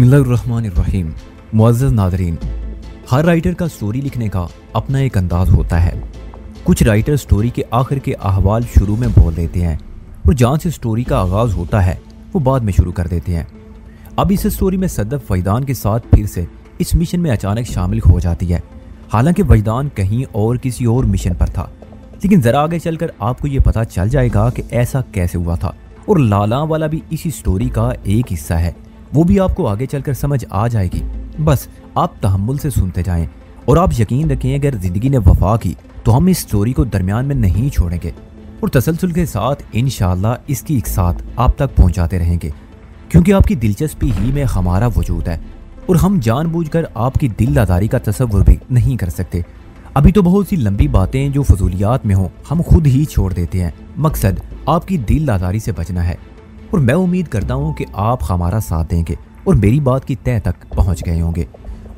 बिस्मिल्लाहिर्रहमानिर्रहीम। मुअज़्ज़ज़ नाज़रीन, हर राइटर का स्टोरी लिखने का अपना एक अंदाज होता है। कुछ राइटर स्टोरी के आखिर के अहवाल शुरू में बोल देते हैं और जहाँ से स्टोरी का आगाज़ होता है वो बाद में शुरू कर देते हैं। अब इस स्टोरी में सदफ वजदान के साथ फिर से इस मिशन में अचानक शामिल हो जाती है। हालांकि वजदान कहीं और किसी और मिशन पर था, लेकिन ज़रा आगे चलकर आपको ये पता चल जाएगा कि ऐसा कैसे हुआ था। और लाला वाला भी इसी स्टोरी का एक हिस्सा है, वो भी आपको आगे चलकर समझ आ जाएगी। बस आप तहम्मुल से सुनते जाएं और आप यकीन रखें अगर ज़िंदगी ने वफा की तो हम इस स्टोरी को दरमियान में नहीं छोड़ेंगे और तसलसल के साथ इंशाअल्लाह इसकी एक साथ आप तक पहुंचाते रहेंगे, क्योंकि आपकी दिलचस्पी ही में हमारा वजूद है और हम जानबूझकर आपकी दिल आज़ारी का तसव्वुर भी नहीं कर सकते। अभी तो बहुत सी लंबी बातें जो फजूलियात में हों हम खुद ही छोड़ देते हैं। मकसद आपकी दिल आज़ारी से बचना है और मैं उम्मीद करता हूँ कि आप हमारा साथ देंगे और मेरी बात की तह तक पहुँच गए होंगे।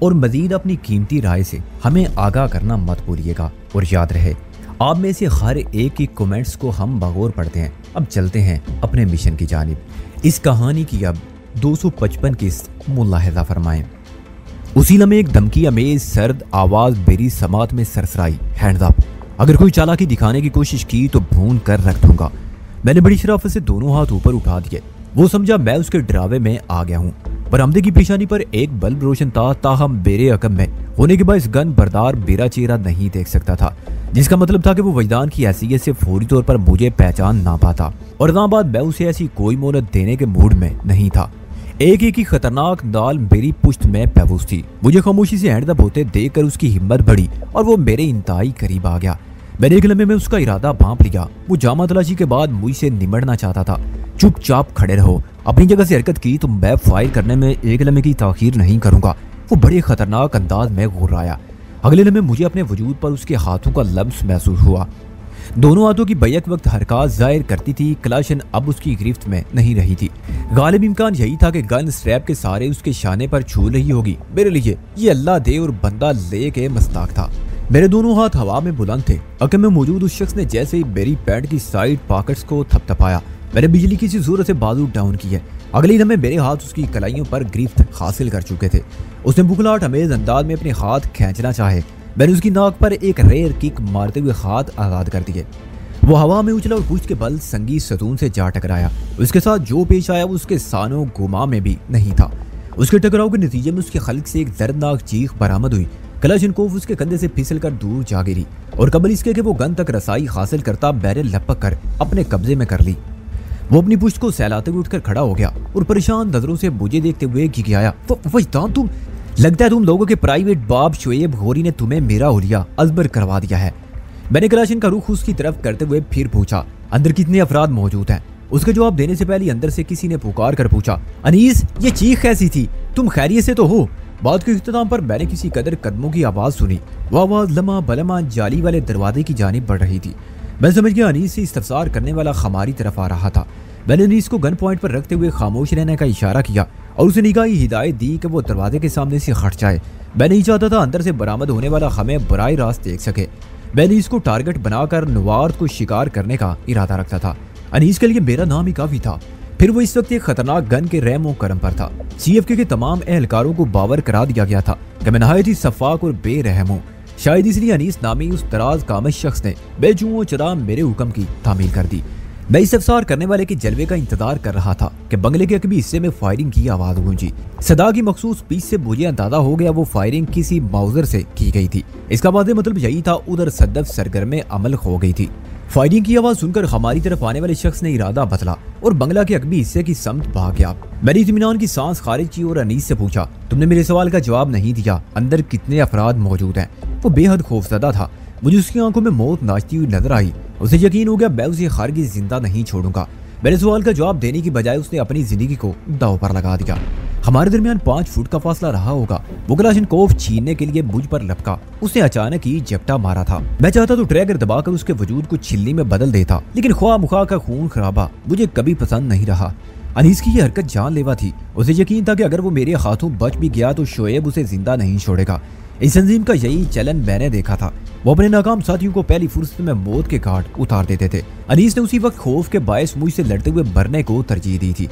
और मज़ीद अपनी कीमती राय से हमें आगाह करना मत भूलिएगा। और याद रहे, आप में से हर एक की कमेंट्स को हम बगौर पढ़ते हैं। अब चलते हैं अपने मिशन की जानिब। इस कहानी की अब 255 किस्त मुलाहिज़ा फरमाएं। उसी लम्हे एक धमकी अमेज सर्द आवाज़ मेरी समात में सरसराई, हैंड्स अप। अगर कोई चालाकी दिखाने की कोशिश की तो भून कर रख दूंगा। मैंने बड़ी शराफत से दोनों हाथ ऊपर उठा दिए। वो समझा मैं उसके डरावे में आ गया हूँ। बरामदे की पेशानी पर एक बल्ब रोशन था, ताहम बेरे अकम में होने के बाद इस गन बरदार मेरा चेहरा नहीं देख सकता था, जिसका मतलब था कि वो वजदान की हैसियत से फौरी तौर पर मुझे पहचान ना पाता। और ना बाद मैं उसे ऐसी कोई मोहलत देने के मूड में नहीं था। एक ही खतरनाक दाल मेरी पुश्त में महफूज थी। मुझे खामोशी से हैंड अप होते देखकर उसकी हिम्मत बढ़ी और वो मेरे इंतहाई करीब आ गया। मैंने एक लम्हे में उसका इरादा भांप लिया। वो जामा तलाशी के बाद मुझसे निमड़ना चाहता था। चुपचाप खड़े रहो, अपनी जगह से हरकत की तो मैं फायर करने में एक लम्हे की ताखीर नहीं करूंगा। वो बड़े खतरनाक अंदाज में घुर्राया। अगले लम्हे मुझे अपने वजूद पर उसके हाथों का लम्स महसूस हुआ। दोनों हाथों की बैक वक्त हरकत जाहिर करती थी कलाशन अब उसकी गिरफ्त में नहीं रही थी। गालिब इम्कान यही था कि गन स्ट्रैप के सारे उसके शाने पर छू रही होगी। मेरे लिए ये अल्लाह दे और बंदा ले के मस्ताक था। मेरे दोनों हाथ हवा में बुलंद थे। अकल में मौजूद उस शख्स ने जैसे ही मेरी पैंट की साइड पॉकेट्स को थपथपाया, मैंने बिजली की सी जोर से बाजू डाउन किए। अगले लम्हे मेरे हाथ उसकी कलाइयों पर गिरफ्त हासिल कर चुके थे। उसने बुखलाहट अमेज अंदाज में अपने हाथ खींचना चाहे, मैंने उसकी नाक पर एक रेयर किक मारते हुए हाथ आज़ाद कर दिए। वो हवा में उछला और पुश्त के बल संगीत सतून से जा टकराया। उसके साथ जो पेश आया वो उसके सानों गुमा में भी नहीं था। उसके टकराव के नतीजे में उसके खल्क से एक दर्दनाक चीख बरामद हुई। कलाशनकोव उसके कंधे से फिसल कर दूर जा गिरी और कबल इसके कि वो गन तक रसाई हासिल करता बैरल लपक कर अपने कब्जे में कर ली। वो अपनी पुश्त को सहलाते हुए उठकर खड़ा हो गया और परेशान नजरों से मुझे देखते हुए घिघियाया, वजदान तुम, लगता है तुम लोगों के प्राइवेट बाप शोएब घोरी ने तुम्हें मेरा हुलिया अजबर करवा दिया है। मैंने कलाशन का रुख उसकी तरफ करते हुए फिर पूछा, अंदर कितने अफराद मौजूद हैं? उसके जवाब देने से पहले अंदर से किसी ने पुकार कर पूछा, अनीस ये चीख कैसी थी? तुम खैरियत से तो हो? बात के इख्तिताम पर मैंने किसी कदर कदमों की आवाज़ सुनी। वो आवाज़ लम्हा बलमा जाली वाले दरवाजे की जानिब बढ़ रही थी। मैं समझ गया अनीस से इस्तफसार करने वाला हमारी तरफ आ रहा था। मैंने अनीस को गन पॉइंट पर रखते हुए खामोश रहने का इशारा किया और उसे निगाही हिदायत दी कि वो दरवाजे के सामने से हट जाए। मैं नहीं चाहता था अंदर से बरामद होने वाला हमें बराह रास्त देख सके। मैं अनीस को टारगेट बनाकर नवार्द को शिकार करने का इरादा रखता था। अनीस के लिए मेरा नाम ही काफ़ी था। फिर वो इस वक्त एक खतरनाक गन के रहमो करम पर था। CFK के तमाम एहलकारों को बावर करा दिया गया था कि मैं नहायत ही सफाक और बेरहम हूँ। शायद इसलिए अनीस नामी उस दराज कामश शख्स ने बेजुओं चरा मेरे हुक्म की तामील कर दी। मैं इस अफसार करने वाले के जलवे का इंतजार कर रहा था कि बंगले के अकबी हिस्से में फायरिंग की आवाज गूंजी। सदा की मखसूस पीस से मुझे अंदाजा हो गया वो फायरिंग किसी माउजर से की गई थी। इसका वादे मतलब यही था उधर सदफ सरगर्म अमल हो गई थी। फायरिंग की आवाज सुनकर हमारी तरफ आने वाले शख्स ने इरादा बदला और बंगला के अकबी हिस्से की समत भाग गया। मैंने इत्मीनान की सांस खारिज की और अनीस से पूछा, तुमने मेरे सवाल का जवाब नहीं दिया, अंदर कितने अफराद मौजूद हैं? वो बेहद खौफजदा था। मुझे उसकी आंखों में मौत नाचती हुई नजर आई। उसे यकीन हो गया मैं उसे हरगिज़ जिंदा नहीं छोड़ूंगा। मेरे सवाल का जवाब देने की बजाय उसने अपनी जिंदगी को दांव पर लगा दिया। हमारे दरमियान 5 फुट का फासला रहा होगा। वो कलाशनकोव छीनने के लिए मुझ पर लपका। उसने अचानक ही झपटा मारा था। मैं चाहता तो ट्रैगर दबाकर उसके वजूद को छिलनी में बदल देता, लेकिन ख्वाह मुखा का खून खराबा मुझे कभी पसंद नहीं रहा। अनीस की यह हरकत जानलेवा थी। उसे यकीन था कि अगर वो मेरे हाथों बच भी गया तो शोएब उसे जिंदा नहीं छोड़ेगा। इस तंजीम का यही चलन मैंने देखा था। वो अपने नाकाम साथियों को पहली फुर्सत में मौत के घाट उतार देते थे। अनीस ने उसी वक्त खौफ के बायस मुझसे लड़ते हुए मरने को तरजीह दी थी।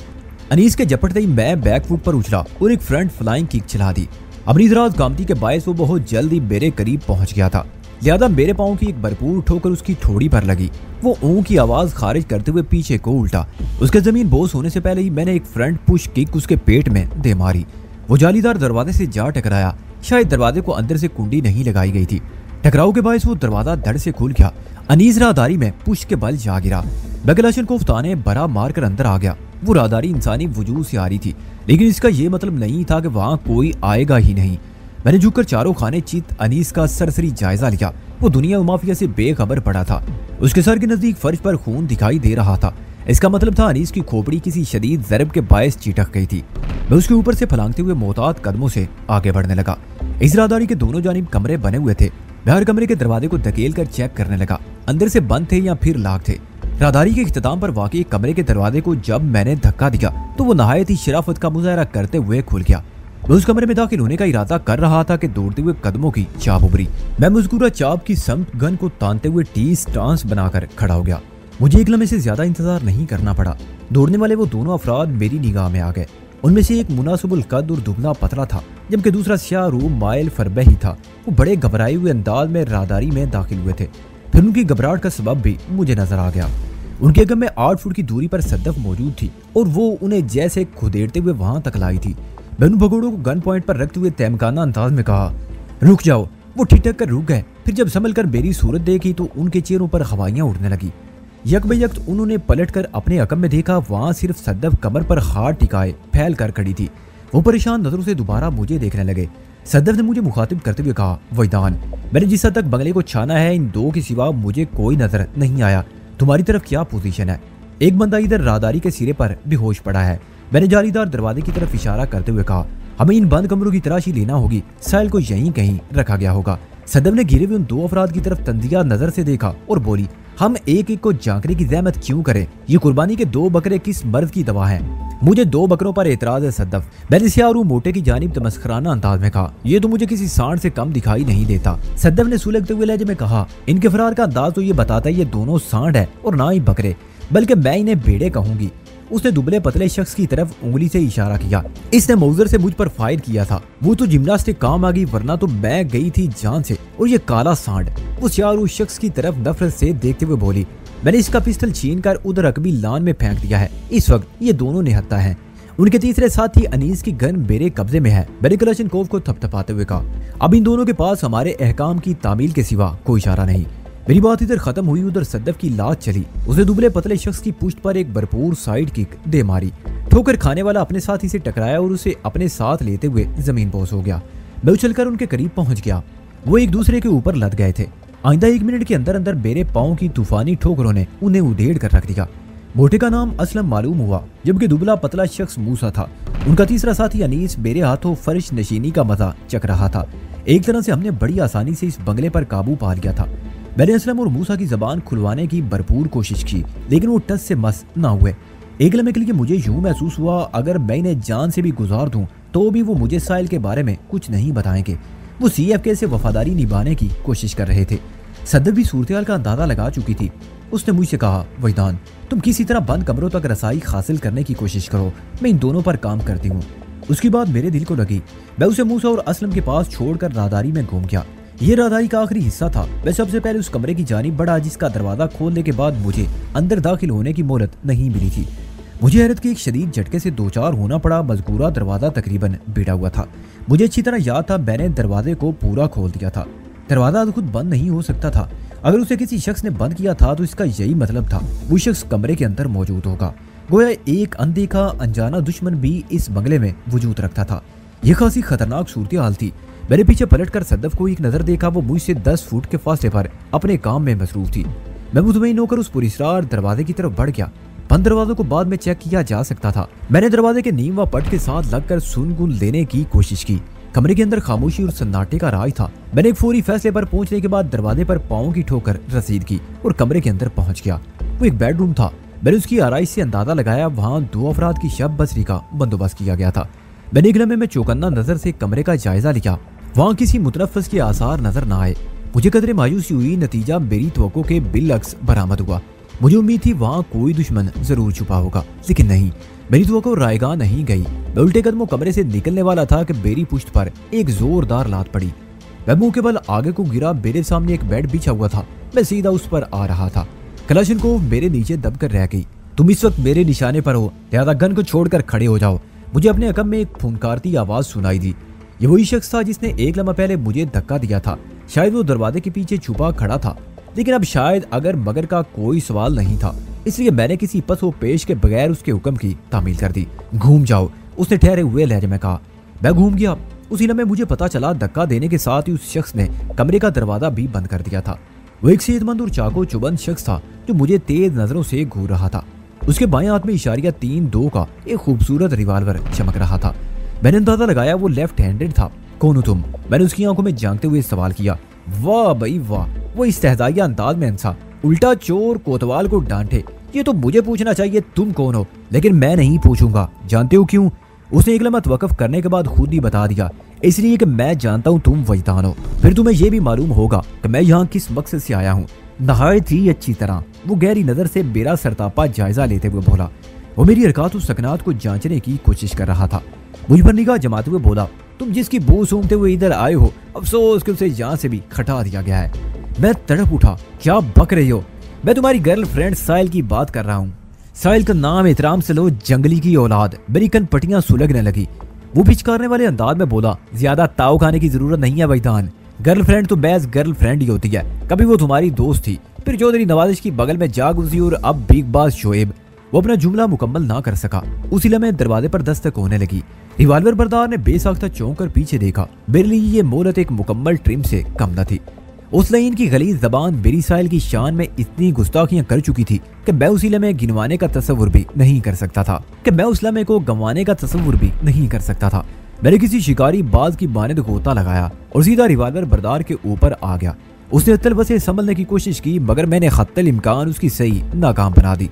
अनीस के झपटते ही मैं बैक फुट पर उछला और एक फ्रंट फ्लाइंग किक चला दी। अपनी रात गामती के बायस वो बहुत जल्द ही मेरे करीब पहुंच गया था, लिहाजा मेरे पाँव की एक भरपूर ठोकर उसकी ठोड़ी पर लगी। वो ऊँ की आवाज खारिज करते हुए पीछे को उल्टा। उसके जमीन बोस होने से पहले ही मैंने एक फ्रंट पुश किक उसके पेट में दे मारी। वो जालीदार दरवाजे से जा टकराया। शायद दरवाजे को अंदर से कुंडी नहीं लगाई गई थी। टकराव के बायस वो दरवाजा धड़ से खुल गया। अनीस राहदारी में पुश के बल जा गिरा। मैं कलाशनकोव ताने बड़ा मारकर अंदर आ गया। वो राहदारी इंसानी वजूद से आ रही थी, लेकिन इसका ये मतलब नहीं था कि वहाँ कोई आएगा ही नहीं। मैंने झुककर चारों खाने चित अनीस का सरसरी जायजा लिया। वो दुनिया माफिया से बेखबर पड़ा था। उसके सर के नजदीक फर्श पर खून दिखाई दे रहा था। इसका मतलब था अनीस की खोपड़ी किसी शदीद जरब के बायस चिटक गई थी। मैं उसके ऊपर से फलांगते हुए मोहतात कदमों से आगे बढ़ने लगा। इस राहदारी के दोनों जानिब कमरे बने हुए थे। मैं हर कमरे के दरवाजे को धकेल कर चेक करने लगा, अंदर से बंद थे या फिर लाक थे। राहदारी के इख्तिताम पर वाकई कमरे के दरवाजे को जब मैंने धक्का दिया तो वो नहायत ही शराफत का मुजाहरा करते हुए खुल गया। मैं उस कमरे में दाखिल होने का इरादा कर रहा था कि दौड़ते हुए कदमों की चाप उभरी। मैं मुस्कुरा चाप की समत गन को तानते हुए टी स्टांस बनाकर खड़ा हो गया। मुझे एक लम्हे से ज्यादा इंतजार नहीं करना पड़ा। दौड़ने वाले वो दोनों अफराद मेरी निगाह में आ गए। उनमें से एक मुनासिबुल कद और दुबला पतला था, जबकि दूसरा शाहरुख माइल फरबे ही था। वो बड़े घबराए हुए अंदाज में राहदारी में दाखिल हुए थे। फिर उनकी घबराहट का सबब भी मुझे नजर आ गया। उनके गम में 8 फुट की दूरी पर सद्दफ मौजूद थी और वो उन्हें जैसे खुदेड़ते हुए वहां तक लाई थी। मैंने भगोड़ों को गन पॉइंट पर रखते हुए तहमकाना अंदाज में कहा, रुक जाओ। वो ठिठक कर रुक गए। फिर जब संभल कर मेरी सूरत देखी तो उनके चेहरों पर हवाइयां उड़ने लगी। यकबयक्त उन्होंने पलटकर अपने अकब में देखा, वहां सिर्फ सद्दफ कमर पर हाथ टिकाए फैल कर खड़ी थी। वो परेशान नजरों से दोबारा मुझे देखने लगे। सद्दफ ने मुझे मुखातिब करते हुए कहा, वैदान, मैंने जिस हद तक बंगले को छाना है, इन दो के सिवा मुझे कोई नजर नहीं आया। तुम्हारी तरफ क्या पोजीशन है? एक बंदा इधर राहदारी के सिरे पर बेहोश पड़ा है। मैंने जालीदार दरवाजे की तरफ इशारा करते हुए कहा, हमें इन बंद कमरों की तलाशी लेना होगी। साहिल को यहीं कहीं रखा गया होगा। सद्दफ ने घिरे हुए उन दो अफराद की तरफ तंदिया नजर से देखा और बोली, हम एक एक को जांचने की जहमत क्यों करें? ये कुर्बानी के 2 बकरे किस मर्द की दवा है? मुझे 2 बकरों पर एतराज है सद्दफ। मैंने सियारू मोटे की जानिब तमस्खराना अंदाज में कहा, ये तो मुझे किसी सांड से कम दिखाई नहीं देता। सद्दफ ने सुलगते हुए लहजे में कहा, इनके फरार का अंदाज तो ये बताता है ये दोनों सांड है और ना ही बकरे, बल्कि मैं इन्हें भेड़े कहूंगी। उसने दुबले पतले शख्स की तरफ उंगली से इशारा किया। इसने मौजर से मुझ पर फायर किया था। वो तो जिम्नास्टिक काम आ गई, वरना तो मैं गई थी जान से। और ये काला सांड। वो सियारू शख्स की तरफ नफरत से देखते हुए बोली, मैंने इसका पिस्टल छीनकर उधर रकबी लान में फेंक दिया है। इस वक्त ये दोनों निहत्था हैं। उनके तीसरे साथी अनीस की गन मेरे कब्जे में है। मैंने कलाशनकोव को थपथपाते हुए कहा, अब इन दोनों के पास हमारे अहकाम की तामील के सिवा कोई इशारा नहीं। मेरी बात इधर खत्म हुई, उधर सद्दफ की लात चली। उसने दुबले पतले शख्स की पुश्त पर एक भरपूर साइड किक दे मारी। ठोकर खाने वाला अपने साथी से टकराया और उसे अपने साथ लेते हुए जमीन पोस हो गया। मैं उछलकर उनके करीब पहुंच गया। वो एक दूसरे के ऊपर लद गए थे। आइंदा 1 मिनट के अंदर अंदर मेरे पाँव की तूफानी ठोकरों ने उन्हें उधेड़ कर रख दिया। मोटे का नाम असलम मालूम हुआ, जबकि दुबला पतला शख्स मूसा था। उनका तीसरा साथी अनीस मेरे हाथों फर्श नशीनी का मजा चख रहा था। एक तरह से हमने बड़ी आसानी से इस बंगले पर काबू पा लिया था। मैंने असलम और मूसा की जबान खुलवाने की भरपूर कोशिश की, लेकिन वो टस से मस न हुए। एक लम्हे के लिए मुझे यूं महसूस हुआ, अगर मैं इन्हें जान से भी गुजार दूं तो भी वो मुझे साहिल के बारे में कुछ नहीं बताएंगे। वो CFK से वफादारी निभाने की कोशिश कर रहे थे। सद्दफ भी सूरत का अंदाजा लगा चुकी थी। उसने मुझसे कहा, वैदान, तुम किसी तरह बंद कमरों तक रसाई हासिल करने की कोशिश करो, मैं इन दोनों पर काम करती हूँ। उसकी बात मेरे दिल को लगी। मैं उसे मूसा और असलम के पास छोड़कर राहदारी में घूम गया। ये राहदारी का आखिरी हिस्सा था। मैं सबसे पहले उस कमरे की जानिब बढ़ा जिसका दरवाजा खोलने के बाद मुझे अंदर दाखिल होने की मोहलत नहीं मिली थी। मुझे हैरत के एक शदीद झटके से 2-4 होना पड़ा। मजकूरा दरवाजा तकरीबन भिड़ा हुआ था। मुझे अच्छी तरह याद था, मैंने दरवाजे को पूरा खोल दिया था। दरवाजा खुद बंद नहीं हो सकता था। अगर उसे किसी शख्स ने बंद किया था तो इसका यही मतलब था, वो शख्स कमरे के अंदर मौजूद होगा। गोया एक अनदेखा अनजाना दुश्मन भी इस बंगले में वजूद रखता था। यह खासी खतरनाक सूरत हाल थी। मैंने पीछे पलटकर सद्दफ को एक नजर देखा। वो मुझसे 10 फुट के फासले पर अपने काम में मसरूफ थी। मैं मुतमईन होकर उस पुरस्कार दरवाजे की तरफ बढ़ गया। बंद दरवाजों को बाद में चेक किया जा सकता था। मैंने दरवाजे के नीम व पट के साथ लगकर सुनगुन लेने की कोशिश की। कमरे के अंदर खामोशी और सन्नाटे का राज था। मैंने एक फौरी फैसले पर पहुंचने के बाद दरवाजे पर पाँव की ठोकर रसीद की और कमरे के अंदर पहुंच गया। वो एक बेडरूम था। मैंने उसकी आराइश से अंदाजा लगाया, वहाँ 2 अफराद की शब बसरी का बंदोबस्त किया गया था। मैंने एक लम्हे में चौकन्ना नजर से कमरे का जायजा लिया। वहाँ किसी मुतनफ़्फ़िस के आसार नजर न आए। मुझे कदरे मायूसी हुई। नतीजा मेरी तवक्को के बिलअक्स बरामद हुआ। मुझे उम्मीद थी वहाँ कोई दुश्मन जरूर छुपा होगा, लेकिन नहीं। मेरी तो रायगा नहीं गई। मैं उल्टे कदमों कमरे से निकलने वाला था कि मेरी पुश्त पर एक जोरदार लात पड़ी। मैं मुंह के बल आगे को गिरा। मेरे सामने एक बेड बिछा हुआ था। मैं सीधा उस पर आ रहा था। कलाशिनकोव मेरे नीचे दबकर रह गई। तुम इस वक्त मेरे निशाने पर हो, लिहाजा गन को छोड़कर खड़े हो जाओ। मुझे अपने अकब में एक फुनकारती आवाज सुनाई दी। ये वही शख्स था जिसने एक लम्हा पहले मुझे धक्का दिया था। शायद वो दरवाजे के पीछे छुपा खड़ा था, लेकिन अब शायद अगर मगर का कोई सवाल नहीं था, इसलिए मैंने किसी पस व पेश के बगैर उसके हुक्म की तामील कर दी। घूम जाओ, उसने ठहरे हुए लहजे में कहा। मैं घूम गया। उसी लम्हे मुझे पता चला धक्का देने के साथ ही उस शख्स ने कमरे का दरवाजा भी बंद कर दिया था। वो एक सेहतमंद और चाको चुबंद शख्स था जो मुझे तेज नजरों से घूर रहा था। उसके बाएं हाथ में इशारिया 3-2 का एक खूबसूरत रिवाल्वर चमक रहा था। मैंने अंदाजा लगाया वो लेफ्ट हैंडेड था। कौन हो तुम? मैंने उसकी आंखों में झांकते हुए सवाल किया। वाह भाई वाह, वो इस्तेहज़ाइया अंदाज में हंसा। उल्टा चोर कोतवाल को डांटे। ये तो मुझे पूछना चाहिए तुम कौन हो, लेकिन मैं नहीं पूछूंगा। जानते हो क्यों? उसने एक लम्हा वक़फ़ करने के बाद खुद ही बता दिया। इसलिए कि मैं जानता हूँ तुम वजदान हो। फिर तुम्हें यह भी मालूम होगा कि मैं यहाँ किस मकसद से आया हूँ। नहायत ही अच्छी तरह। वो गहरी नजर से मेरा सरतापा जायजा लेते हुए बोला। वो मेरी हरकत और सकनात को जांचने की कोशिश कर रहा था। मुझ पर निगाह जमाते हुए बोला, तुम जिसकी बू सूंघते हुए इधर आए हो, अफसोस कि उसे यहाँ से भी खटा दिया गया है। मैं तड़प उठा। क्या बक रही हो? मैं तुम्हारी गर्लफ्रेंड साहिल की बात कर रहा हूँ। साहिल का नाम एहतराम से लो, जंगली की औलाद। मेरी कनपटियां सुलगने लगी। वो पिचकारने वाले अंदाज में बोला, ज्यादा ताव खाने की जरूरत नहीं है वजदान। गर्लफ्रेंड तो बैज गर्लफ्रेंड ही होती है। कभी वो तुम्हारी दोस्त थी, फिर चौधरी नवाजिश की बगल में जा गुजरी और अब बिग बास शोएब। वो अपना जुमला मुकम्मल ना कर सका। उसी लम्हे दरवाजे पर दस्तक होने लगी। रिवाल्वर बरदार ने बेसाख्ता चौंक कर पीछे देखा। मेरे लिए ये मोहलत एक मुकम्मल ट्रिम से कम न थी। उस लाइन की गलीज जबान मेरी साहिल की शान में इतनी गुस्ताखियां कर चुकी थी कि मैं उसी लम्हे गिनवाने का तस्वुर भी नहीं कर सकता था मैंने किसी शिकारी बाज की मानद गोता लगाया और सीधा रिवाल्वर बरदार के ऊपर आ गया। उसने अत्तल बसे संभलने की कोशिश की, मगर मैंने खत्तल इम्कान उसकी सही नाकाम बना दी।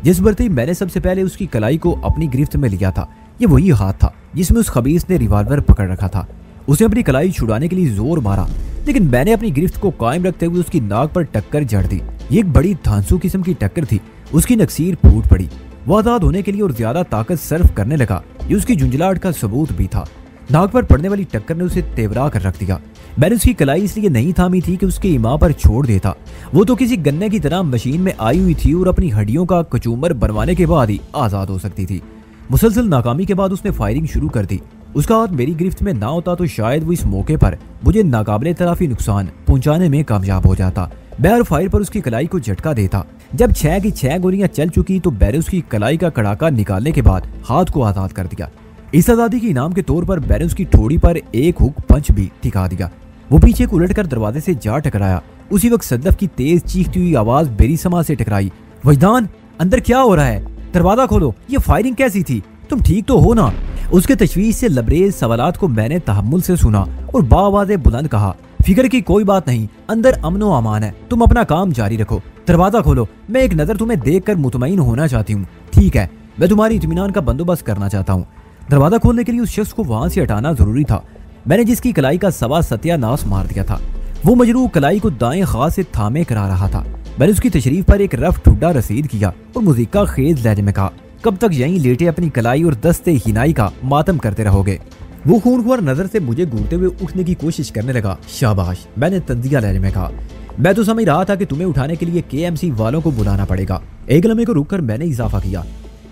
जिस बरती मैंने सबसे पहले उसकी कलाई को अपनी गिरफ्त में लिया था, ये वही हाथ था जिसमें उस खबीस ने रिवाल्वर पकड़ रखा था। उसने अपनी कलाई छुड़ाने के लिए जोर मारा, लेकिन मैंने अपनी गिरफ्त को कायम रखते हुए उसकी नाक पर टक्कर जड़ दी। ये एक बड़ी धांसू किस्म की टक्कर थी। उसकी नक्सीर फूट पड़ी। वो आजाद होने के लिए और ज्यादा ताकत सर्फ करने लगा। ये उसकी झुंझलाहट का सबूत भी था। नाक पर पड़ने वाली टक्कर ने उसे तेवरा कर रख दिया। मैंने उसकी कलाई इसलिए नहीं थामी थी कि उसके इमाम पर छोड़ देता। वो तो किसी गन्ने की तरह मशीन में आई हुई थी और अपनी हड्डियों का कचूमर बनवाने के बाद ही आजाद हो सकती थी। मुसलसल नाकामी के बाद उसने फायरिंग शुरू कर दी। उसका हाथ मेरी गिरफ्त में ना होता तो शायद वो इस मौके पर मुझे नाकाबिले तराफी नुकसान पहुंचाने में कामयाब हो जाता। बैर फायर पर उसकी कलाई को झटका देता। जब 6 की 6 गोलियां चल चुकी तो बैरे उसकी कलाई का कड़ाका निकालने के बाद हाथ को आजाद कर दिया। इस आजादी के इनाम के तौर पर बैरे उसकी ठोड़ी पर एक हुक पंच भी टिका दिया। वो पीछे को उलटकर दरवाजे से जा टकराया। उसी वक्त सदफ की तेज चीखती हुई आवाज बेरी समा से टकराई। वजदान, अंदर क्या हो रहा है? दरवाजा खोलो। ये फायरिंग कैसी थी? तुम ठीक तो हो ना? उसके तशवीश से लबरेज सवालात को मैंने तहम्मुल से सुना और बाआवाज़े बुलंद कहा, फिक्र की कोई बात नहीं, अंदर अमन व अमान है। तुम अपना काम जारी रखो। दरवाजा खोलो। मैं एक नजर तुम्हें देखकर मुतमईन होना चाहती हूँ। ठीक है, मैं तुम्हारी इत्मीनान का बंदोबस्त करना चाहता हूँ। दरवाजा खोलने के लिए उस शख्स को वहां से हटाना जरूरी था। मैंने जिसकी कलाई का सवा सत्यानाश मार दिया था, वो मजरूह कलाई को दाएं खास से थामे करा रहा था। मैंने उसकी तशरीफ पर एक रफ ठुड्डा रसीद किया और मुजीका खेज लहजे में कहा, कब तक यहीं लेटे अपनी कलाई और दस्ते हिनाई का मातम करते रहोगे? वो खूनख्वार नजर से मुझे घूरते हुए उठने की कोशिश करने लगा। शाबाश, मैंने तंजिया लहजे में कहा। मैं तो समझ रहा था कि तुम्हें उठाने के लिए केएमसी वालों को बुलाना पड़ेगा। एक लम्हे को रुककर मैंने इजाफा किया,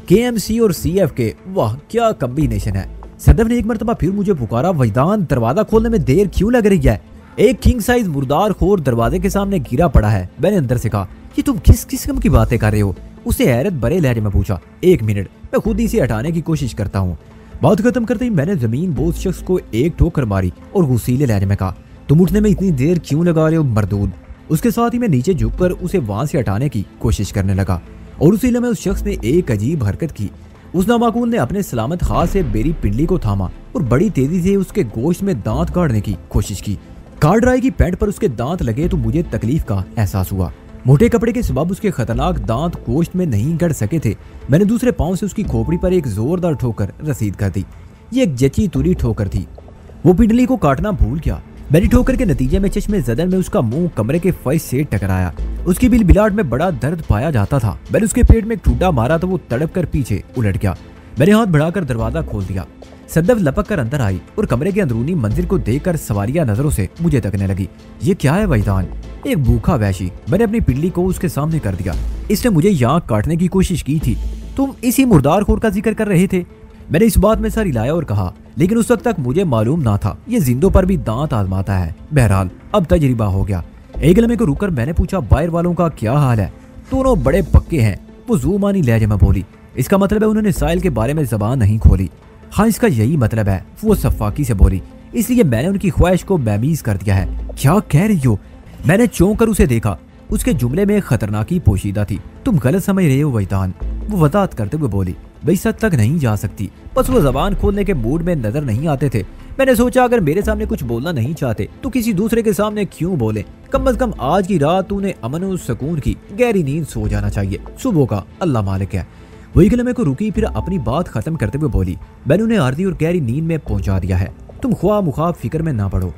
केएमसी और सीएफके, वाह क्या कॉम्बिनेशन है। सदफ ने एक मरतबा फिर मुझे पुकारा, वजदान, दरवाजा खोलने में देर क्यों लग रही है? एक किंग साइज मुर्दार खोर दरवाजे के सामने गिरा पड़ा है। मैंने अंदर से कहा, ये तुम किस किस्म की बातें कर रहे हो? उससे हैरत भरे लहजे में पूछा। 1 मिनट, मैं खुद ही से हटाने की कोशिश करता हूँ। बात खत्म करते ही मैंने जमीन बोझ शख्स को एक ठोकर मारी और गुस्सीले लहजे में कहा, तुम उठने में इतनी देर क्यों लगा रहे हो मरदूद? उसके साथ ही मैं नीचे झुककर उसे वहां से हटाने की कोशिश करने लगा और उसी लम्हे उस शख्स ने एक अजीब हरकत की। उस नामाकूल ने अपने सलामत हाथ से मेरी पिंडली को थामा और बड़ी तेजी से उसके गोश्त में दांत काटने की कोशिश की। कार्ड राय की पैंट पर उसके दांत लगे तो मुझे तकलीफ का एहसास हुआ। मोटे कपड़े के सबब उसके खतरनाक दांत गोश्त में नहीं गड़ सके थे। मैंने दूसरे पांव से उसकी खोपड़ी पर एक जोरदार ठोकर रसीद कर दी। ये एक जची तुरी ठोकर थी। वो पिंडली को काटना भूल गया। मेरी ठोकर के नतीजे में चश्मे ज़दन में उसका मुंह कमरे के फर्श से टकराया। उसकी बिलबिलाट में बड़ा दर्द पाया जाता था। मैंने उसके पेट में एक ठुड्डा मारा तो वो तड़प कर पीछे उलट गया। मैंने हाथ बढ़ाकर दरवाजा खोल दिया। सद्दफ लपक कर अंदर आई और कमरे के अंदरूनी मंजिल को देखकर सवालिया नजरों से मुझे तकने लगी। ये क्या है वहीदान? एक भूखा वैशी। मैंने अपनी पिल्ली को उसके सामने कर दिया। इसने मुझे यहाँ काटने की कोशिश की थी। तुम इसी मुर्दार खोर का जिक्र कर रहे थे? मैंने इस बात में सर हिलाया और कहा, लेकिन उस वक्त तक मुझे मालूम ना था ये जिंदों पर भी दांत आजमाता है। बहरहाल अब तजरिबा हो गया। एक लम्हे को रुककर मैंने पूछा, बाहर वालों का क्या हाल है? दोनों बड़े पक्के हैं, वो ज़ुबानी लहजे में बोली। इसका मतलब है उन्होंने साहिल के बारे में जबान नहीं खोली। हाँ, इसका यही मतलब है, वो सफाकी से बोली। इसलिए मैंने उनकी ख्वाहिश को बेमीज कर दिया है। क्या कह रही हो? मैंने चौंक कर उसे देखा। उसके जुमले में खतरनाकी पोशीदा थी। तुम गलत समझ रहे हो वहीदान, वो वजाहत करते हुए बोली। भाई सद तक नहीं जा सकती, बस वो जबान खोलने के मूड में नजर नहीं आते थे। मैंने सोचा अगर मेरे सामने कुछ बोलना नहीं चाहते तो किसी दूसरे के सामने क्यों बोले? कम अज कम आज की रात तूने अमन और सुकून की गहरी नींद सो जाना चाहिए। सुबह का अल्लाह मालिक है। वही कलमे को रुकी, फिर अपनी बात खत्म करते हुए बोली, मैंने उन्हें आरती और गहरी नींद में पहुंचा दिया है। तुम ख्वाह मुखाब फिक्र में ना पड़ो।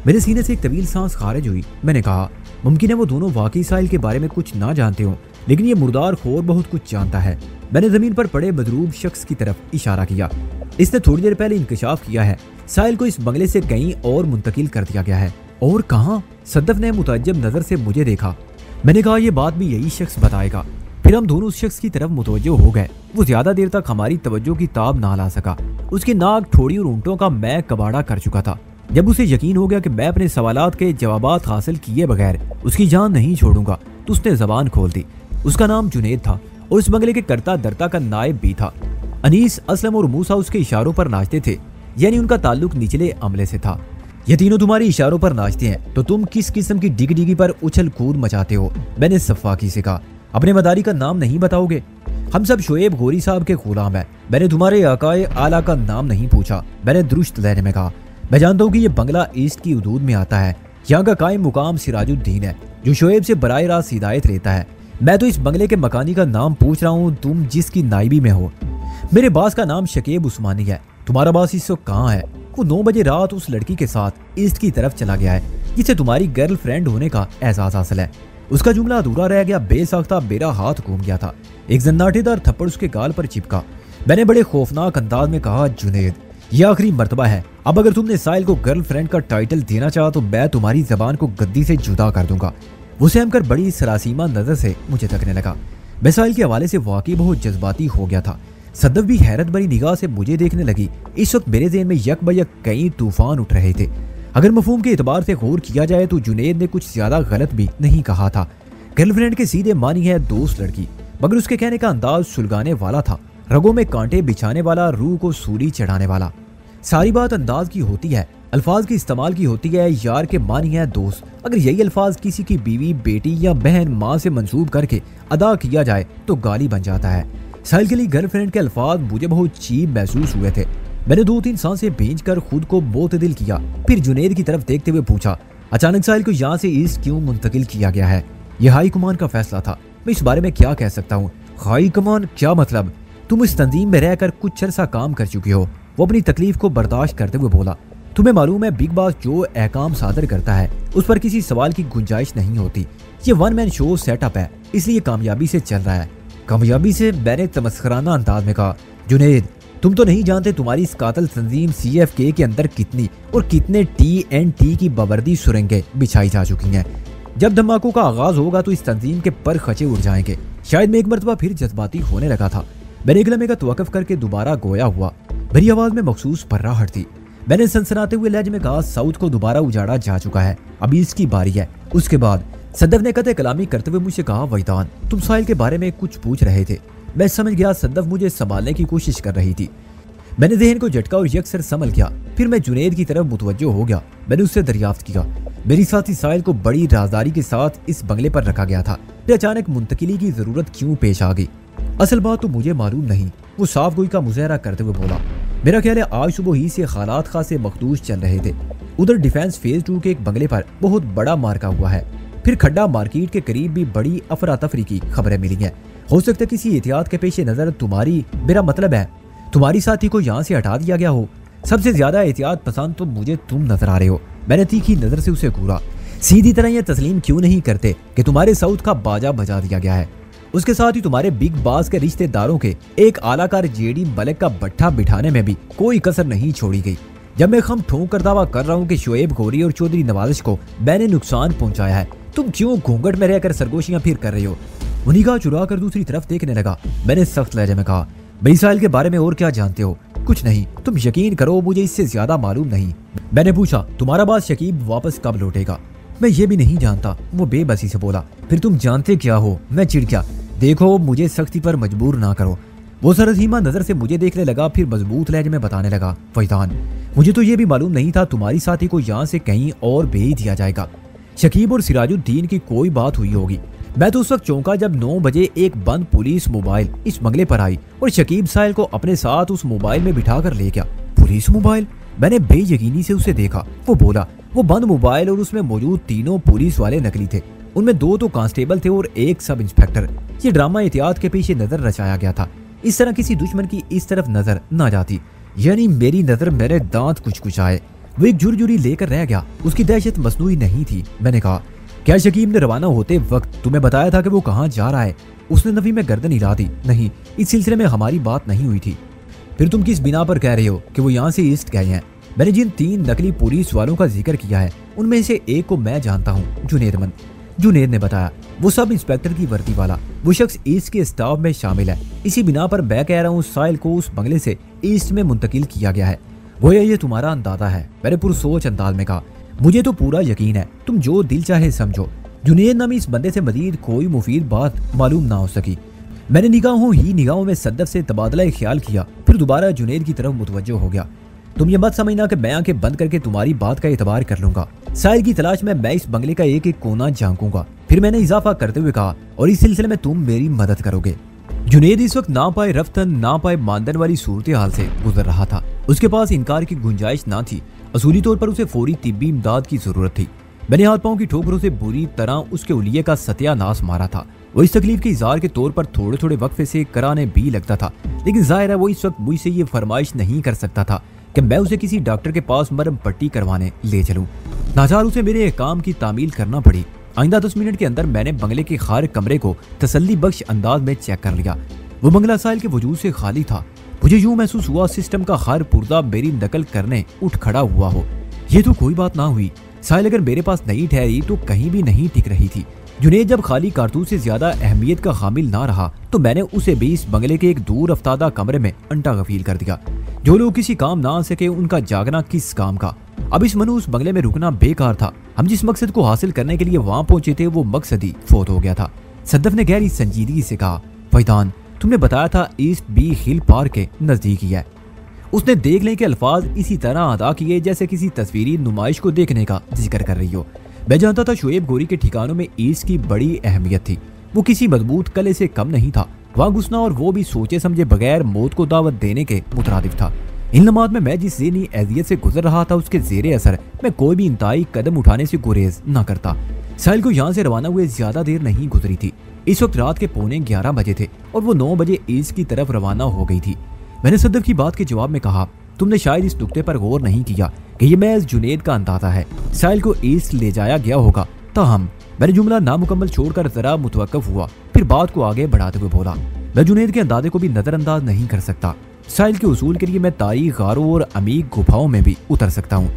मेरे सीने से एक तवील सांस खारिज हुई। मैंने कहा, मुमकिन है वो दोनों वाकई साहिल के बारे में कुछ ना जानते हो, लेकिन ये मुर्दार खोर बहुत कुछ जानता है। मैंने जमीन पर पड़े मजरूब शख्स की तरफ इशारा किया। इसने थोड़ी देर पहले इंकशाफ किया है, साहिल को इस बंगले से कहीं और मुंतकिल कर दिया गया है। और कहाँ? सद्दफ ने मुतअज्जब नजर से मुझे देखा। मैंने कहा, यह बात भी यही शख्स बताएगा। फिर हम दोनों उस शख्स की तरफ मुतवज्जो हो गए। वो ज्यादा देर तक हमारी तवज्जो की ताब ना ला सका। उसकी नाक, ठोड़ी और ऊँटों का मैं कबाड़ा कर चुका था। जब उसे यकीन हो गया कि मैं अपने सवालात के जवाबात हासिल किए बगैर उसकी जान नहीं छोड़ूंगा, तो उसने जबान खोल दी। उसका नाम जुनैद था और इस बंगले के करता दरता का नायब भी था। अनीस, असलम और मूसा उसके इशारों पर नाचते थे, यानी उनका ताल्लुक निचले अमले से था। ये तीनों तुम्हारे इशारों पर नाचते हैं तो तुम किस किस्म की डिग डिगी पर उछल कूद मचाते हो? मैंने सफाकी से कहा। अपने मदारी का नाम नहीं बताओगे? हम सब शोएब गोरी साहब के गुलाम हैं। मैंने तुम्हारे आकाए आला का नाम नहीं पूछा। मैंने दुरुस्त लहजे में कहा, मैं जानता हूँ कि ये बंगला ईस्ट की हदूद में आता है। यहाँ का कायम मुकाम सिराजुद्दीन है, जो शोएब से बराह रास्त हिदायत लेता है। मैं तो इस बंगले के मकानी का नाम पूछ रहा हूँ, तुम जिसकी नाइबी में हो। मेरे बास का नाम शकीब उस्मानी है। तुम्हारा बास इस वक्त कहाँ है? वो 9 बजे रात उस लड़की के साथ ईस्ट की तरफ चला गया है, जिसे तुम्हारी गर्लफ्रेंड होने का एहसास हासिल है। उसका जुमला अधूरा रह गया। बेसाख्ता मेरा हाथ घूम गया था। एक जन्नाटेदार थप्पड़ उसके गाल पर चिपका। मैंने बड़े खौफनाक अंदाज में कहा, जुनैद, यह आखिरी मर्तबा है। अब अगर तुमने साहिल को गर्लफ्रेंड का टाइटल देना चाहा तो मैं तुम्हारी जबान को गद्दी से जुदा कर दूंगा। वो सहमकर बड़ी सरासीमा नजर से मुझे तकने लगा। मैं साहिल के हवाले से वाकई बहुत जज्बाती हो गया था। सद्दफ भी हैरत भरी निगाह से मुझे देखने लगी। इस वक्त मेरे ज़हन में यक ब यक कई तूफान उठ रहे थे। अगर मफहूम के एतबार से गौर किया जाए तो जुनैद ने कुछ ज्यादा गलत भी नहीं कहा था। गर्लफ्रेंड के सीधे मानी है दोस्त लड़की, मगर उसके कहने का अंदाज सुलगाने वाला था, रगों में कांटे बिछाने वाला, रूह को सूली चढ़ाने वाला। सारी बात अंदाज की होती है, अल्फाज के इस्तेमाल की होती है। यार के मानी है दोस्त। अगर यही अल्फाज किसी की बीवी, बेटी या बहन, माँ से मंसूब करके अदा किया जाए तो गाली बन जाता है। साहिल के लिए गर्लफ्रेंड के अल्फाज मुझे बहुत चीप महसूस हुए थे। मैंने 2-3 सांसें भींचकर खुद को मोतदिल किया, फिर जुनैद की तरफ देखते हुए पूछा, अचानक साहिल को यहाँ से ईस्ट क्यों मुंतकिल किया गया है? यह हाई कमान का फैसला था। मैं इस बारे में क्या कह सकता हूँ? हाई कमान क्या मतलब? तुम इस तंजीम में रहकर कुछ अरसा काम कर चुके हो। वो अपनी तकलीफ को बर्दाश्त करते हुए बोला, तुम्हें मालूम है बिग बॉस जो अहकाम सादर करता है उस पर किसी सवाल की गुंजाइश नहीं होती। ये 1 मैन शो सेटअप है, इसलिए कामयाबी से चल रहा है। कामयाबी से? मैंने तमस्खराना अंदाज में कहा। जुनैद, तुम तो नहीं जानते तुम्हारी इस कातल तंजीम CFK के अंदर कितनी और कितने TNT की बवर्दी सुरंगें बिछाई जा चुकी हैं। जब धमाकों का आगाज होगा तो इस तंजीम के पर खचे उड़ जाएंगे। शायद मैं एक मरतबा फिर जज्बाती होने लगा था। मैंने एक लम्हे का तवक्कुफ करके दोबारा गोया हुआ। मेरी आवाज में मखसूस पर्राहट थी। मैंने सनसनाते हुए लहजे में कहा, साउथ को दोबारा उजाड़ा जा चुका है, अभी इसकी बारी है। उसके बाद सद्दफ ने कते कलामी करते हुए मुझसे कहा, वहीदान, तुम साहिल के बारे में कुछ पूछ रहे थे। मैं समझ गया सद्दफ मुझे संभालने की कोशिश कर रही थी। मैंने जहन को झटका और यकसर संभल गया। फिर मैं जुनैद की तरफ मुतवज्जो हो गया। मैंने उससे दरियाफ्त किया, मेरी साथी साहिल को बड़ी राजदारी के साथ इस बंगले पर रखा गया था, फिर अचानक मुंतकिली की जरूरत क्यों पेश आ गई? असल बात तो मुझे मालूम नहीं, वो साफ गोई का मुजाहरा करते हुए बोला। मेरा ख्याल है आज सुबह ही से हालात खासे मखदूश चल रहे थे। उधर डिफेंस फेज 2 के एक बंगले पर बहुत बड़ा मार्का हुआ है। फिर खड्डा मार्केट के करीब भी बड़ी अफरा तफरी की खबरें मिली हैं। हो सकता है किसी एहतियात के पेश नजर मेरा मतलब है तुम्हारी साथी को यहाँ से हटा दिया गया हो। सबसे ज्यादा एहतियात पसंद तो मुझे तुम नजर आ रहे हो। मैंने तीखी नजर से उसे घूरा। सीधी तरह यह तस्लीम क्यों नहीं करते कि तुम्हारे साउथ का बाजा बजा दिया गया है? उसके साथ ही तुम्हारे बिग बॉस के रिश्तेदारों के एक आलाकार जेडी मलिक का भट्ठा बिठाने में भी कोई कसर नहीं छोड़ी गई। जब मैं खम ठोंक कर दावा कर रहा हूँ कि शोएब गौरी और चौधरी नवाजिश को मैंने नुकसान पहुंचाया है, तुम क्यों घूंघट में रहकर सरगोशियां फिर कर रही हो? वो निगाह चुरा कर दूसरी तरफ देखने लगा। मैंने सख्त लहजे में कहा, भाई साहिल के बारे में और क्या जानते हो? कुछ नहीं, तुम यकीन करो मुझे इससे ज्यादा मालूम नहीं। मैंने पूछा, तुम्हारा बात शकीब वापस कब लौटेगा? मैं ये भी नहीं जानता, वो बेबसी से बोला। फिर तुम जानते क्या हो? मैं चिढ़ गया। देखो मुझे सख्ती पर मजबूर ना करो। वो सरधीमा नजर से मुझे देखने लगा, फिर मजबूत लहजे में बताने लगा, फैजान मुझे तो ये भी मालूम नहीं था तुम्हारी साथी को यहाँ से कहीं और भेज दिया जाएगा। शकीब और सिराजुद्दीन की कोई बात हुई होगी। मैं तो उस वक्त चौंका जब 9 बजे एक बंद पुलिस मोबाइल इस बंगले पर आई और शकीब साहिल को अपने साथ उस मोबाइल में बिठा कर ले गया। Police mobile? मैंने बेयकीनी से उसे देखा। वो बोला, वो बंद मोबाइल और उसमें मौजूद तीनों पुलिस वाले नकली थे। उनमें 2 तो कांस्टेबल थे और 1 सब इंस्पेक्टर। ये ड्रामा एहतियात के पीछे नजर रचाया गया था। इस तरह किसी दुश्मन की इस तरफ नजर न जाती। यानी मेरी नजर मेरे दांत कुचकुचाए। वो एक झुरझुरी लेकर रह गया। उसकी दहशत मसनूई नहीं थी। मैंने कहा, क्या शकीब ने रवाना होते वक्त तुम्हें बताया था कि वो कहाँ जा रहा है? उसने नफी में गर्दन हिला दी। नहीं, इस सिलसिले में हमारी बात नहीं हुई थी। फिर तुम किस बिना पर कह रहे हो कि वो यहाँ से ईस्ट गए हैं? मैंने जिन 3 नकली पुलिस वालों का जिक्र किया है उनमें से एक को मैं जानता हूँ, जुनेद ने बताया। वो सब इंस्पेक्टर की वर्दी वाला वो शख्स ईस्ट के स्टाफ में शामिल है। इसी बिना पर मैं कह रहा हूँ साहिल को उस बंगले से ईस्ट में मुंतकिल किया गया है। वो ये तुम्हारा अंदाजा है? मैंने पुरसोच अंदाज में कहा। मुझे तो पूरा यकीन है, तुम जो दिल चाहे समझो। जुनेद नामी इस बंदे से मजीद कोई मुफीद बात मालूम ना हो सकी। मैंने निगाहों में सद्दफ से तबादला ख्याल किया, फिर दोबारा जुनेद की तरफ मुतवज्जो हो गया। तुम ये मत समझना कि मैं आंखें बंद करके तुम्हारी बात का एतबार कर लूंगा। साहिल की तलाश में मैं इस बंगले का एक एक कोना झांकूंगा। फिर मैंने इजाफा करते हुए कहा, और इस सिलसिले में तुम मेरी मदद करोगे। जुनेद इस वक्त ना पाए रफ्तन ना पाए मानदन वाली सूरत हाल से गुजर रहा था। उसके पास इनकार की गुंजाइश ना थी। असूली तौर पर उसे फौरी तिब्बी इमदाद की जरूरत थी। मैंने हाथ पांव की ठोकरों से बुरी तरह उसके उलिये का सत्यानाश मारा था। वो इस तकलीफ के इज़हार के तौर पर थोड़े थोड़े वक्फे से कराने भी लगता था, लेकिन जाहिर है वो इस वक्त मुझसे ये फरमाइश नहीं कर सकता था कि मैं उसे किसी डॉक्टर के पास मरहम पट्टी करवाने ले चलूं। नाजार उसे मेरे काम की तामील करना पड़ी। आइंदा 10 मिनट के अंदर मैंने बंगले के खार कमरे को तसल्ली बख्श अंदाज में चेक कर लिया। वो बंगला साहिल के वजूद से खाली था। मुझे यूं महसूस हुआ सिस्टम का हर पुर्जा मेरी नकल करने उठ खड़ा हुआ हो। ये तो कोई बात ना हुई। साहिल अगर मेरे पास नहीं ठहरी तो कहीं भी नहीं टिक रही थी। जुनेद जब खाली कारतूस से ज्यादा अहमियत का हामिल ना रहा तो मैंने उसे भी इस बंगले के एक दूर अफ्तादा कमरे में अंटा गफील कर दिया। जो लोग किसी काम ना आ सके उनका जागना किस काम का। अब इस मनूस बंगले में रुकना बेकार था। हम जिस मकसद को हासिल करने के लिए वहाँ पहुंचे थे वो मकसद ही फोत हो गया था। सद्दफ ने गहरी संजीदगी से कहा, फैजान तुमने बताया था ईस्ट बी हिल पार्क के नजदीक ही है। उसने देख लें के अल्फाज इसी तरह अदा किए जैसे किसी तस्वीरी नुमाइश को देखने का जिक्र कर रही हो। मैं जानता था शोएब गौरी के ठिकानों में ईस्ट की बड़ी अहमियत थी। वो किसी मजबूत कले से कम नहीं था। वहाँ घुसना और वो भी सोचे समझे बगैर मौत को दावत देने के मुतरादिफ था। इन लम्हात में मैं जिस ज़हनी अज़ियत से गुजर रहा था उसके ज़ेरे असर मैं कोई भी इंतहाई कदम उठाने से गुरेज न करता। साहिल को यहाँ से रवाना हुए ज्यादा देर नहीं गुजरी थी। इस वक्त रात के 11:15 बजे थे और वो 9 बजे ईस्ट की तरफ रवाना हो गई थी। मैंने सद्दफ की बात के जवाब में कहा, तुमने शायद इस नुक्ते पर गौर नहीं किया कि ये महज जुनेद का अंदाजा है। साहिल को ईस्ट ले जाया गया होगा। ताहम मैंने जुमला नामुकम्मल छोड़कर जरा मुतवक्कफ हुआ, फिर बात को आगे बढ़ाते हुए बोला, मैं जुनेद के अंदाजे को भी नजरअंदाज नहीं कर सकता। साहिल के उसूल के लिए मैं तारीख गारों और अमीक गुफाओं में भी उतर सकता हूँ।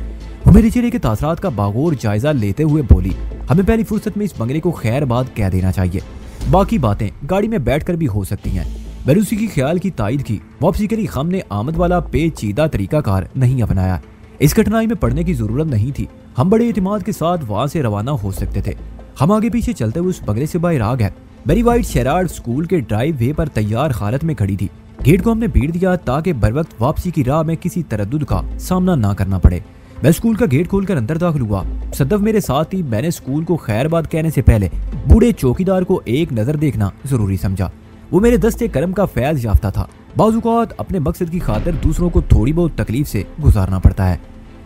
वो मेरे चेहरे के तासरात का बागौर जायजा लेते हुए बोली, हमें पहली फुर्सत में इस बंगले को खैरबाद कह देना चाहिए। बाकी बातें गाड़ी में बैठकर भी हो सकती हैं। मैंने उसी की ख्याल की तायद की। वापसी के लिए हम ने आमद वाला पेचीदा तरीकाकार नहीं अपनाया। इस कठिनाई में पड़ने की जरूरत नहीं थी। हम बड़े एतमाद के साथ वहाँ से रवाना हो सकते थे। हम आगे पीछे चलते हुए उस बंगले से बाहर आ गए। मेरी वाइट शेरार्ड स्कूल के ड्राइव वे पर तैयार हालत में खड़ी थी। गेट को हमने भीड़ दिया ताकि बर वक्त वापसी की राह में किसी तरद्दुद का सामना ना करना पड़े। मैं स्कूल का गेट खोलकर अंदर दाखिल हुआ। सद्दफ मेरे साथ ही। मैंने स्कूल को खैरबाद कहने से पहले बूढ़े चौकीदार को एक नजर देखना जरूरी समझा। वो मेरे दस्ते करम का फैज याफ्ता था। बाज़-औक़ात अपने मकसद की खातिर दूसरों को थोड़ी बहुत तकलीफ से गुजारना पड़ता है।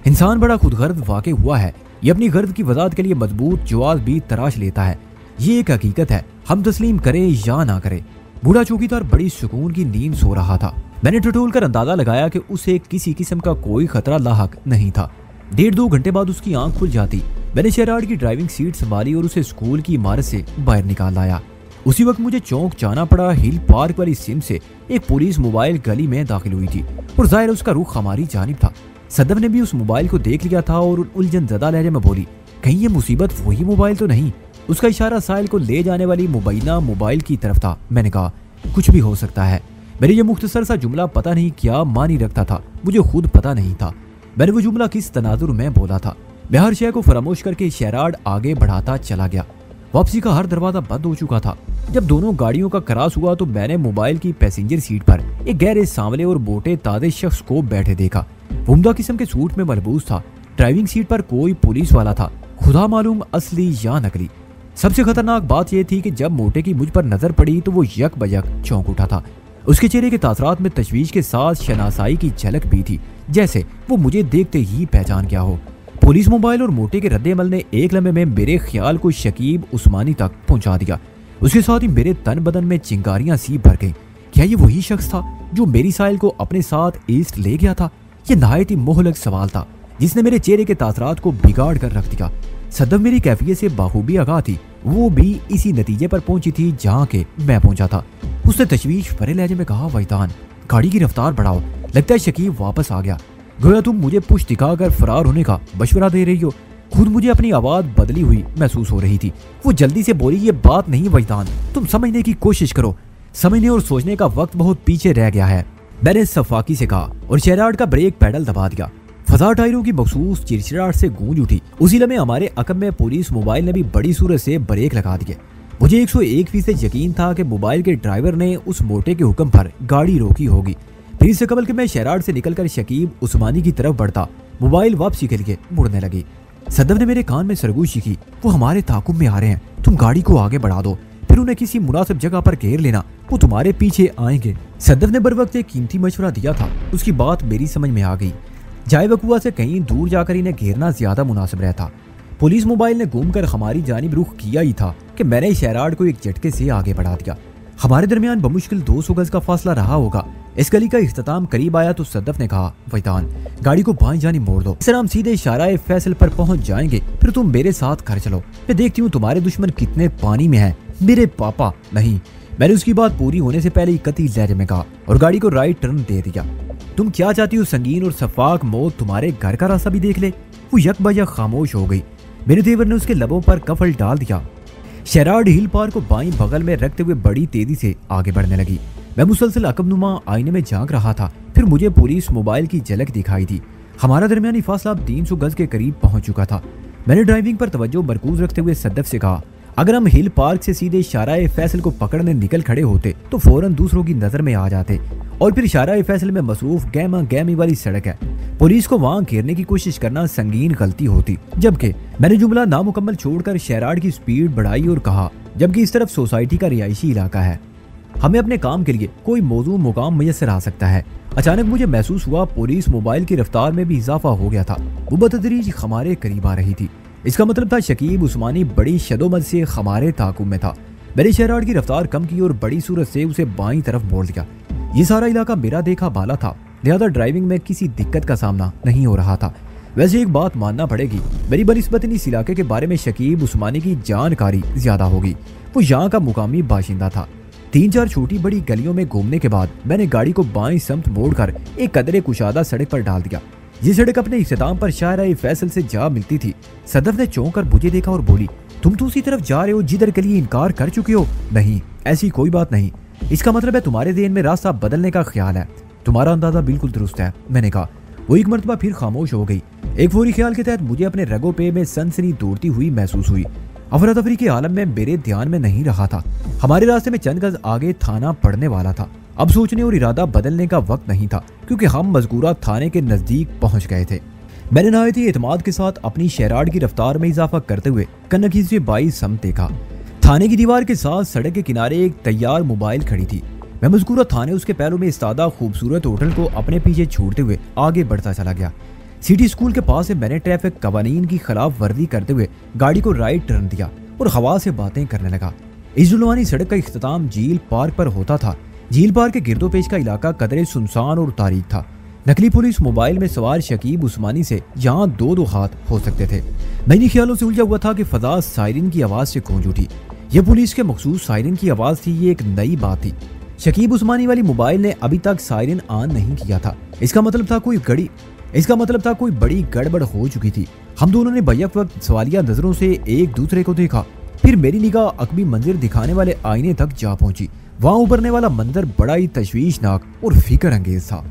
इंसान बड़ा खुदगर्द वाक़ई हुआ है। ये अपनी गर्द की वजाहत के लिए मजबूत जवाब भी तराश लेता है। ये एक हकीकत है, हम तस्लीम करें या ना करें। बूढ़ा चौकीदार बड़ी सुकून की नींद सो रहा था। मैंने टटोल कर अंदाजा लगाया कि उसे किसी किस्म का कोई खतरा लाहक नहीं था। 1.5-2 घंटे बाद उसकी आंख खुल जाती। मैंने शेरार्ड की ड्राइविंग सीट संभाली और उसे स्कूल की इमारत से बाहर निकाल लाया। उसी वक्त मुझे चौंक जाना पड़ा। हिल पार्क वाली सिम से एक पुलिस मोबाइल गली में दाखिल हुई थी और जाहिर उसका रुख हमारी जानिब था। सदफ ने भी उस मोबाइल को देख लिया था और उलझन ज़दा लहजे में बोली, कहीं ये मुसीबत वही मोबाइल तो नहीं। उसका इशारा साहिल को ले जाने वाली मुबैना मोबाइल की तरफ था। मैंने कहा, कुछ भी हो सकता है। मेरे ये मुख्तसर सा जुमला पता नहीं क्या मानी रखता था, मुझे खुद पता नहीं था मैंने वो जुमला किस तनाजुर में बोला था। मैं हर शय को फरामोश करके शहराड आगे बढ़ाता चला गया। वापसी का हर दरवाजा बंद हो चुका था। जब दोनों गाड़ियों का क्रॉस हुआ तो मैंने मोबाइल की पैसेंजर सीट पर एक गहरे सांवले और मोटे ताजे शख्स को बैठे देखा। उम्दा किस्म के सूट में मलबूस था। ड्राइविंग सीट पर कोई पुलिस वाला था, खुदा मालूम असली या नकली। सबसे खतरनाक बात यह थी कि जब मोटे की मुझ पर नजर पड़ी तो वो यक बयक चौंक उठा था। उसके चेहरे के तासरात में तशवीश के साथ शनासाई की झलक भी थी, जैसे वो मुझे देखते ही पहचान गया हो। पुलिस मोबाइल और मोटे के रद्देअमल ने एक लम्हे में मेरे ख्याल को शकीब उस्मानी तक पहुंचा दिया। उसके साथ ही मेरे तन बदन में चिंगारियां सी भर गईं। क्या ये वही शख्स था जो मेरी साहिल को अपने साथ ईस्ट ले गया था? ये नहायत ही मोहलक सवाल था जिसने मेरे चेहरे के तासरात को बिगाड़ कर रख दिया। सदफ मेरी कैफियत से बाखूबी आगाह थी। वो भी इसी नतीजे पर पहुंची थी जहाँ के मैं पहुंचा था। उसने तशवीश भरे लहजे में कहा, वैदान, गाड़ी की रफ्तार बढ़ाओ, लगता है शकीब वापस आ गया। गोया तुम मुझे पुश दिखाकर फरार होने का मशवरा दे रही हो। खुद मुझे अपनी आवाज बदली हुई महसूस हो रही थी। वो जल्दी से बोली, ये बात नहीं वैदान, तुम समझने की कोशिश करो। समझने और सोचने का वक्त बहुत पीछे रह गया है, मैंने सफाकी से कहा और शहराड का ब्रेक पैडल दबा दिया। फजा टायरों की मखसूस चिड़चिड़ाहट से गूंज उठी। उसी लम्हे हमारे अकब में पुलिस मोबाइल ने भी बड़ी सूरत से ब्रेक लगा दिए। मुझे 101% यकीन था कि मोबाइल के ड्राइवर ने उस मोटे के हुक्म पर गाड़ी रोकी होगी। फिर इससे कबल कि मैं शहराड से निकलकर शकीब उस्मानी की तरफ बढ़ता, मोबाइल वापसी के लिए मुड़ने लगी। सदफ ने मेरे कान में सरगोशी की, वो हमारे ताकुब में आ रहे हैं, तुम गाड़ी को आगे बढ़ा दो, फिर उन्हें किसी मुनासिब जगह पर घेर लेना, वो तुम्हारे पीछे आएंगे। सदफ ने बर वक्त एक कीमती मशवरा दिया था। उसकी बात मेरी समझ में आ गई। जाए वकुआ से कहीं दूर जाकर इन्हें घेरना ज्यादा मुनासिब रहता। पुलिस मोबाइल ने घूमकर हमारी जानिब रुख किया ही था कि मैंने शहराड को एक झटके से आगे बढ़ा दिया। हमारे दरमियान बमुश्किल 200 गज का फासला रहा होगा। इस गली का इख्तिताम करीब आया तो सदफ ने कहा, वैदान, गाड़ी को बाएं जानिब मोड़ दो, इस हम सीधे इशारा फैसल पर पहुंच जाएंगे, फिर तुम मेरे साथ घर चलो। मैं देखती हूँ तुम्हारे दुश्मन कितने पानी में हैं। मेरे पापा नहीं। मैंने उसकी बात पूरी होने से पहले ही कती लहजे में कहा और गाड़ी को राइट टर्न दे दिया। तुम क्या चाहती हो? संगीन और शफाक मौत तुम्हारे घर का रास्ता भी देख ले। वो यक बयक खामोश हो गई। मेरे देवर ने उसके लबों पर कफल डाल दिया। शहराड हिल पार्क को बाईं बगल में रखते हुए बड़ी तेजी से आगे बढ़ने लगी। मैं मुसलसल अकबनुमा आईने में झांक रहा था। फिर मुझे पुलिस मोबाइल की झलक दिखाई दी। हमारा दरमियानी फासला अब 300 गज के करीब पहुंच चुका था। मैंने ड्राइविंग पर तवज्जो मरकूज रखते हुए सदफ से कहा, अगर हम हिल पार्क से सीधे इशारा फैसल को पकड़ने निकल खड़े होते तो फौरन दूसरों की नजर में आ जाते। और फिर इशारा फैसल में मसरूफ गैमा गैमी वाली सड़क है। पुलिस को वहां घेरने की कोशिश करना संगीन गलती होती। जबकि मैंने जुमला नामुकम्मल छोड़कर शहराड की स्पीड बढ़ाई और कहा, जबकि इस तरफ सोसाइटी का रिहायशी इलाका है, हमें अपने काम के लिए कोई मौजू मुकाम मैसर आ सकता है। अचानक मुझे महसूस हुआ पुलिस मोबाइल की रफ्तार में भी इजाफा हो गया था। वो बतदरीज हमारे करीब आ रही थी। इसका मतलब था शकीब उस्मानी बड़ी शदोमत से हमारे ताकुब में था। मैंने शहराड की रफ्तार कम की और बड़ी सूरत से उसे बाईं तरफ मोड़ दिया। ये सारा इलाका मेरा देखा बाला था, लिहाजा ड्राइविंग में किसी दिक्कत का सामना नहीं हो रहा था। वैसे एक बात मानना पड़ेगी, मेरी बनिस्बत इस इलाके के बारे में शकीब उस्मानी की जानकारी ज्यादा होगी। वो यहाँ का मुकामी बाशिंदा था। 3-4 छोटी बड़ी गलियों में घूमने के बाद मैंने गाड़ी को बाईं समत मोड़कर एक कदरे कुशादा सड़क पर डाल दिया। ये सड़क अपने इख्तिताम पर शायरा फैसल से जा मिलती थी। सदफ ने चौंक कर मुझे देखा और बोली, तुम तो उसी तरफ जा रहे हो जिधर के लिए इनकार कर चुके हो। नहीं, ऐसी कोई बात नहीं। इसका मतलब है तुम्हारे ज़हन में रास्ता बदलने का ख्याल है। तुम्हारा अंदाजा बिल्कुल दुरुस्त है, मैंने कहा। वो एक मरतबा फिर खामोश हो गई। एक फौरी ख्याल के तहत मुझे अपने रगों पे में सनसनी दौड़ती हुई महसूस हुई। अफरा तफरी के आलम में मेरे ध्यान में नहीं रहा था। हमारे रास्ते में चंद गज आगे थाना पड़ने वाला था। अब सोचने और इरादा बदलने का वक्त नहीं था, क्योंकि हम मज़कूरा थाने के नजदीक पहुंच गए थे। मैंने नहायत ही एतमाद के साथ अपनी शहराड की रफ्तार में इजाफा करते हुए कन्नकी से बाई समत देखा। थाने की दीवार के साथ सड़क के किनारे एक तैयार मोबाइल खड़ी थी। मैं मज़कूरा थाने उसके पैरों में इस्तादा खूबसूरत होटल को अपने पीछे छोड़ते हुए आगे बढ़ता चला गया। सिटी स्कूल के पास से मैंने ट्रैफिक कवानीन की खिलाफ वर्जी करते हुए गाड़ी को राइट टर्न दिया और हवा से बातें करने लगा। इस जुलवानी सड़क का इख्तिताम झील पार्क पर होता था। झील पार्क के गिरदोपेश का इलाका कदरे सुनसान और तारीक था। नकली पुलिस मोबाइल में सवार शकीब उस्मानी से यहाँ 2-2 हाथ हो सकते थे। मैं इन्हीं ख्यालों से उलझा हुआ था कि फजा सायरिन की आवाज से गूंज उठी। ये पुलिस के मखसूस सायरन की आवाज थी, ये एक नई बात थी। शकीब उस्मानी वाली मोबाइल ने अभी तक सायरन ऑन नहीं किया था। इसका मतलब था कोई बड़ी गड़बड़ हो चुकी थी। हम दोनों ने बैक वक्त सवालिया नजरों से एक दूसरे को देखा। फिर मेरी निगाह अकबी मंजिर दिखाने वाले आईने तक जा पहुंची। वहां उभरने वाला मंजर बड़ा ही तशवीशनाक और फिक्र अंगेज था।